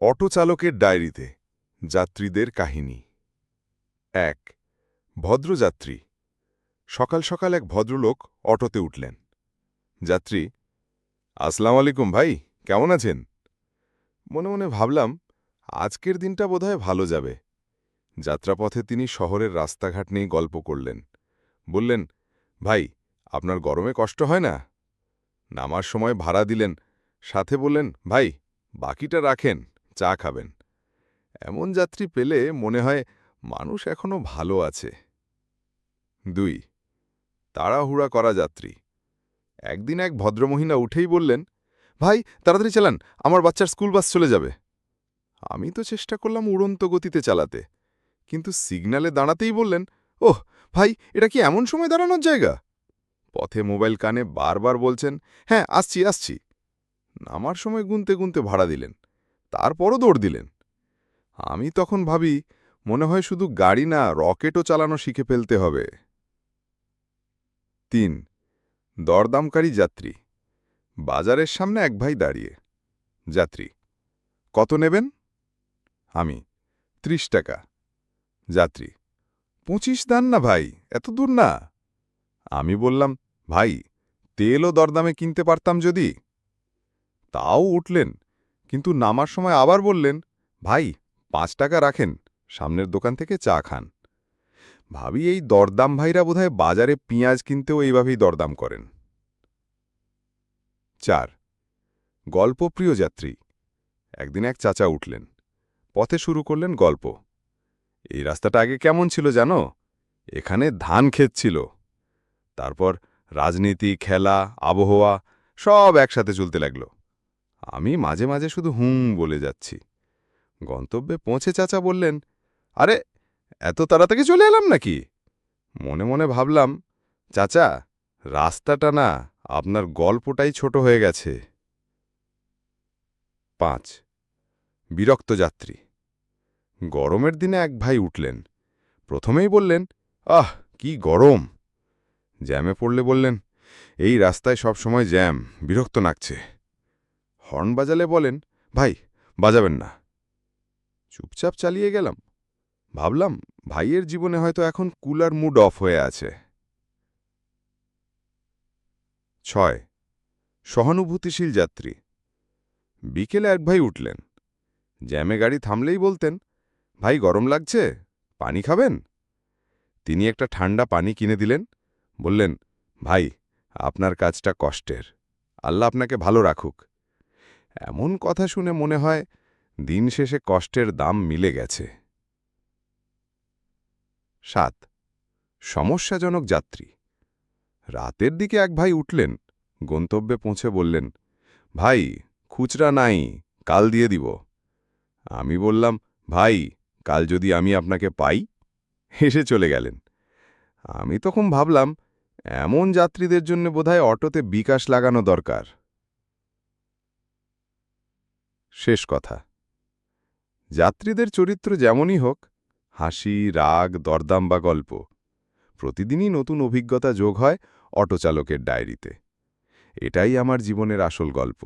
Auto চালকের ডায়েরিতে যাত্রীদের কাহিনী। ১ ভদ্রযাত্রী। সকাল সকাল এক ভদ্রলোক অটোতে উঠলেন। যাত্রী: আসসালামু আলাইকুম ভাই, কেমন আছেন? মনে মনে ভাবলাম, আজকের দিনটা বোধহয় ভালো যাবে। যাত্রাপথে তিনি শহরের রাস্তাঘাট নিয়ে গল্প করলেন। বললেন, ভাই, আপনার গরমে কষ্ট হয় না? নামার সময় ভাড়া দিলেন, সাথে বললেন, ভাই, বাকিটা রাখেন, চা খাবেন। এমন যাত্রী পেলে মনে হয় মানুষ এখনো ভালো আছে। ২ তাড়াহুড়া করা যাত্রী। একদিন এক ভদ্রমহিলা উঠেই বললেন, ভাই, তাড়াতাড়ি চালান, আমার বাচ্চার স্কুল বাস চলে যাবে। আমি তো চেষ্টা করলাম উড়ন্ত গতিতে চালাতে, কিন্তু সিগন্যালে দাঁড়াতেই বললেন, ওহ ভাই, এটা কি এমন সময় দাঁড়ানোর জায়গা? পথে মোবাইল কানে বারবার বলছেন, হ্যাঁ আসছি আসছি। নামার সময় গুনতে গুনতে ভাড়া দিলেন, তারপরও দৌড় দিলেন। আমি তখন ভাবি, মনে হয় শুধু গাড়ি না, রকেটও চালানো শিখে ফেলতে হবে। ৩ দরদামকারী যাত্রী। বাজারের সামনে এক ভাই দাঁড়িয়ে। যাত্রী: কত নেবেন? আমি: ৩০ টাকা। যাত্রী: ২৫ দান না ভাই, এত দূর না। আমি বললাম, ভাই, তেলও দরদামে কিনতে পারতাম যদি। তাও উঠলেন, কিন্তু নামার সময় আবার বললেন, ভাই, ৫ টাকা রাখেন, সামনের দোকান থেকে চা খান। ভাবি, এই দরদাম ভাইরা বোধহয় বাজারে পেঁয়াজ কিনতেও এইভাবেই দরদাম করেন। ৪ গল্পপ্রিয় যাত্রী। একদিন এক চাচা উঠলেন, পথে শুরু করলেন গল্প। এই রাস্তাটা আগে কেমন ছিল জানো? এখানে ধান ক্ষেত ছিল। তারপর রাজনীতি, খেলা, আবহাওয়া সব একসাথে চলতে লাগল। আমি মাঝে মাঝে শুধু হুম বলে যাচ্ছি। গন্তব্যে পৌঁছে চাচা বললেন, আরে, এত তাড়াতাড়ি চলে এলাম নাকি? মনে মনে ভাবলাম, চাচা, রাস্তাটা না, আপনার গল্পটাই ছোট হয়ে গেছে। ৫ বিরক্ত যাত্রী। গরমের দিনে এক ভাই উঠলেন। প্রথমেই বললেন, আহ, কি গরম। জ্যামে পড়লে বললেন, এই রাস্তায় সব সময় জ্যাম, বিরক্ত লাগছে। হর্ন বাজালে বলেন, ভাই, বাজাবেন না। চুপচাপ চালিয়ে গেলাম। ভাবলাম, ভাইয়ের জীবনে হয়তো এখন কুলার মুড অফ হয়ে আছে। ৬ সহানুভূতিশীল যাত্রী। বিকেলে এক ভাই উঠলেন। জ্যামে গাড়ি থামলেই বলতেন, ভাই, গরম লাগছে, পানি খাবেন? তিনি একটা ঠান্ডা পানি কিনে দিলেন। বললেন, ভাই, আপনার কাজটা কষ্টের, আল্লাহ আপনাকে ভালো রাখুক। এমন কথা শুনে মনে হয় দিন শেষে কষ্টের দাম মিলে গেছে। ৭ সমস্যাজনক যাত্রী। রাতের দিকে এক ভাই উঠলেন। গন্তব্যে পৌঁছে বললেন, ভাই, খুচরা নাই, কাল দিয়ে দিব। আমি বললাম, ভাই, কাল যদি আমি আপনাকে পাই? হেসে চলে গেলেন। আমি তখন ভাবলাম, এমন যাত্রীদের জন্য বোধহয় অটোতে বিকাশ লাগানো দরকার। শেষ কথা, যাত্রীদের চরিত্র যেমনই হোক, হাসি, রাগ, দরদাম বা গল্প, প্রতিদিনই নতুন অভিজ্ঞতা যোগ হয় অটো চালকের ডায়েরিতে। এটাই আমার জীবনের আসল গল্প।